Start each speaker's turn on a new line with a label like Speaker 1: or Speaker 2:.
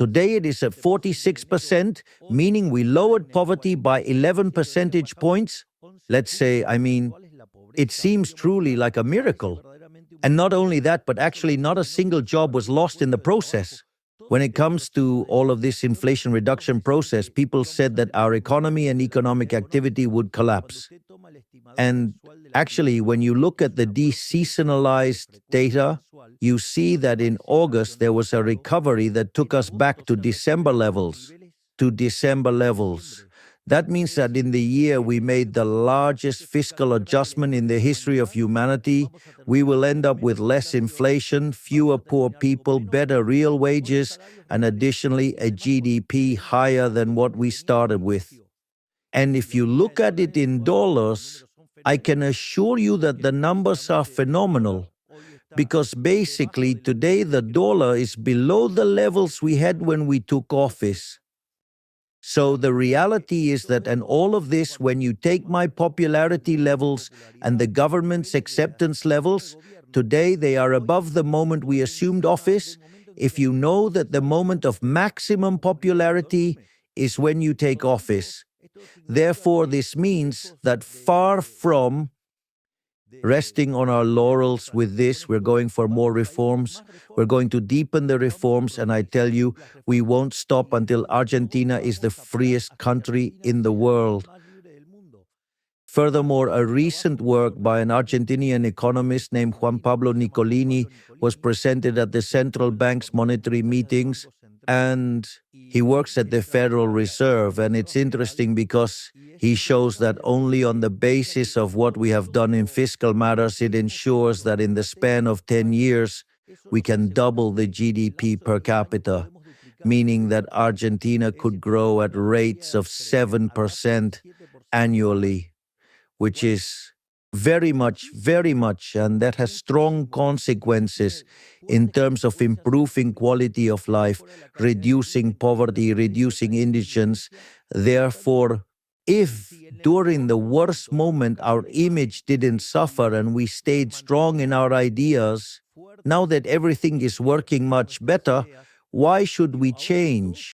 Speaker 1: Today it is at 46%, meaning we lowered poverty by 11 percentage points. Let's say, it seems truly like a miracle. And not only that, but actually not a single job was lost in the process. When it comes to all of this inflation reduction process, people said that our economy and economic activity would collapse. And actually, when you look at the deseasonalized data, you see that in August there was a recovery that took us back to December levels. That means that in the year we made the largest fiscal adjustment in the history of humanity. We will end up with less inflation, fewer poor people, better real wages, and additionally a GDP higher than what we started with. And if you look at it in dollars, I can assure you that the numbers are phenomenal. Because basically today the dollar is below the levels we had when we took office. So the reality is that, and all of this, when you take my popularity levels and the government's acceptance levels, today they are above the moment we assumed office. If you know that the moment of maximum popularity is when you take office. Therefore, this means that far from resting on our laurels with this, we're going for more reforms. We're going to deepen the reforms, and I tell you, we won't stop until Argentina is the freest country in the world. Furthermore, a recent work by an Argentinian economist named Juan Pablo Nicolini was presented at the central bank's monetary meetings, and he works at the Federal Reserve, and it's interesting because he shows that only on the basis of what we have done in fiscal matters, it ensures that in the span of 10 years, we can double the GDP per capita, meaning that Argentina could grow at rates of 7% annually, which is very much, and that has strong consequences in terms of improving quality of life, reducing poverty, reducing indigence. Therefore, if during the worst moment our image didn't suffer and we stayed strong in our ideas, now that everything is working much better, why should we change?